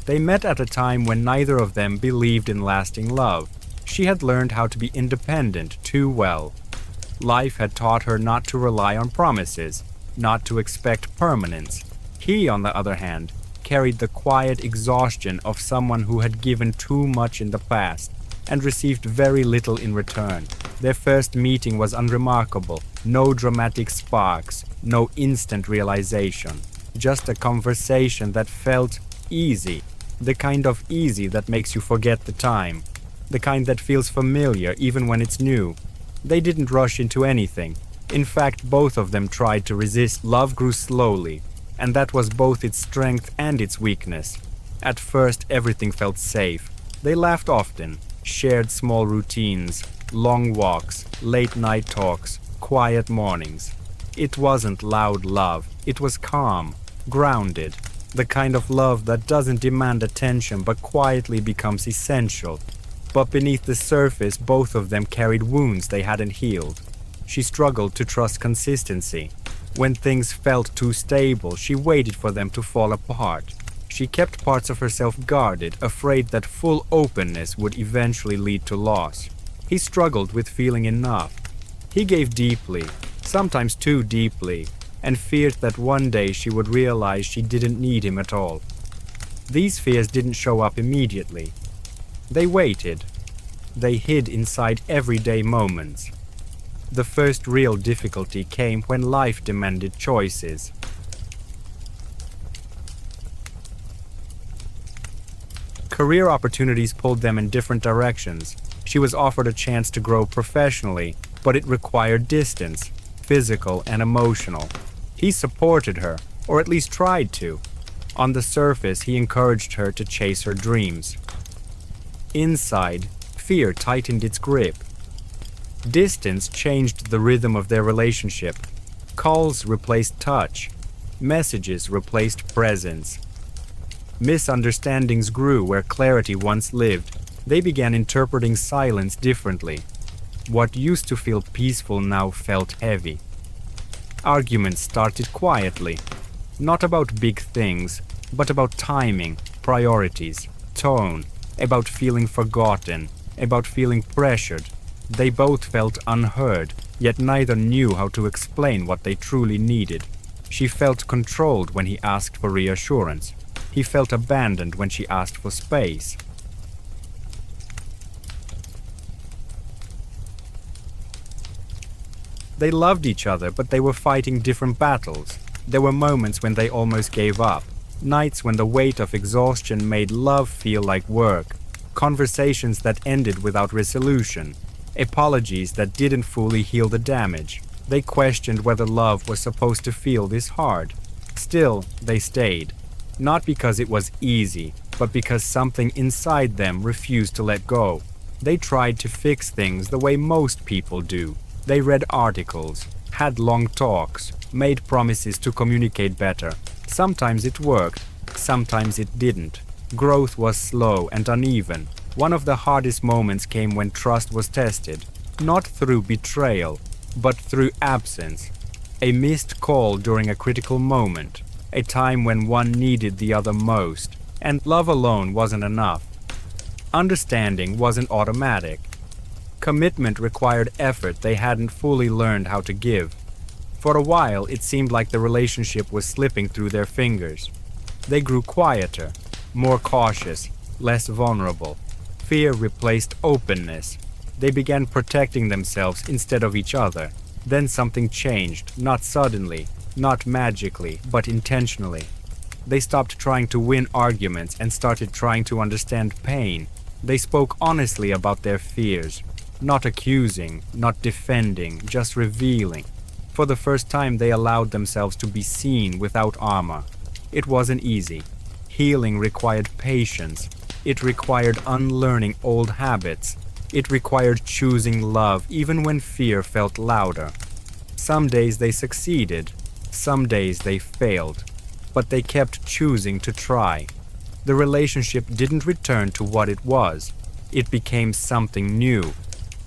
They met at a time when neither of them believed in lasting love. She had learned how to be independent too well. Life had taught her not to rely on promises, not to expect permanence. He, on the other hand, carried the quiet exhaustion of someone who had given too much in the past and received very little in return. Their first meeting was unremarkable. No dramatic sparks, no instant realization. Just a conversation that felt easy. The kind of easy that makes you forget the time. The kind that feels familiar even when it's new. They didn't rush into anything. In fact, both of them tried to resist. Love grew slowly, and that was both its strength and its weakness. At first, everything felt safe. They laughed often, shared small routines, long walks, late-night talks, quiet mornings. It wasn't loud love. It was calm, grounded. The kind of love that doesn't demand attention but quietly becomes essential. But beneath the surface, both of them carried wounds they hadn't healed. She struggled to trust consistency. When things felt too stable, she waited for them to fall apart. She kept parts of herself guarded, afraid that full openness would eventually lead to loss. He struggled with feeling enough. He gave deeply, sometimes too deeply, and feared that one day she would realize she didn't need him at all. These fears didn't show up immediately. They waited. They hid inside everyday moments. The first real difficulty came when life demanded choices. Career opportunities pulled them in different directions. She was offered a chance to grow professionally, but it required distance, physical and emotional. He supported her, or at least tried to. On the surface, he encouraged her to chase her dreams. Inside, fear tightened its grip. Distance changed the rhythm of their relationship. Calls replaced touch. Messages replaced presence. Misunderstandings grew where clarity once lived. They began interpreting silence differently. What used to feel peaceful now felt heavy. Arguments started quietly. Not about big things, but about timing, priorities, tone, about feeling forgotten, about feeling pressured. They both felt unheard, yet neither knew how to explain what they truly needed. She felt controlled when he asked for reassurance. He felt abandoned when she asked for space. They loved each other, but they were fighting different battles. There were moments when they almost gave up. Nights when the weight of exhaustion made love feel like work. Conversations that ended without resolution. Apologies that didn't fully heal the damage. They questioned whether love was supposed to feel this hard. Still, they stayed. Not because it was easy, but because something inside them refused to let go. They tried to fix things the way most people do. They read articles, had long talks, made promises to communicate better. Sometimes it worked, sometimes it didn't. Growth was slow and uneven. One of the hardest moments came when trust was tested, not through betrayal, but through absence. A missed call during a critical moment, a time when one needed the other most, and love alone wasn't enough. Understanding wasn't automatic. Commitment required effort they hadn't fully learned how to give. For a while, it seemed like the relationship was slipping through their fingers. They grew quieter, more cautious, less vulnerable. Fear replaced openness. They began protecting themselves instead of each other. Then something changed, not suddenly, not magically, but intentionally. They stopped trying to win arguments and started trying to understand pain. They spoke honestly about their fears. Not accusing, not defending, just revealing. For the first time, they allowed themselves to be seen without armor. It wasn't easy. Healing required patience. It required unlearning old habits. It required choosing love even when fear felt louder. Some days they succeeded. Some days they failed. But they kept choosing to try. The relationship didn't return to what it was. It became something new.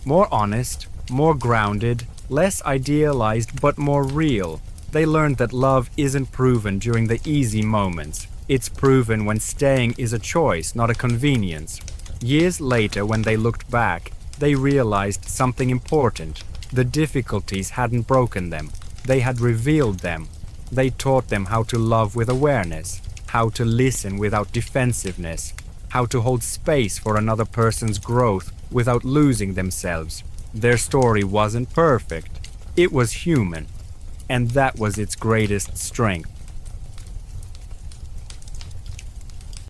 More honest, more grounded, less idealized but more real. They learned that love isn't proven during the easy moments. It's proven when staying is a choice, not a convenience. Years later, when they looked back, they realized something important. The difficulties hadn't broken them. They had revealed them. They taught them how to love with awareness, how to listen without defensiveness, how to hold space for another person's growth without losing themselves. Their story wasn't perfect. It was human, and that was its greatest strength.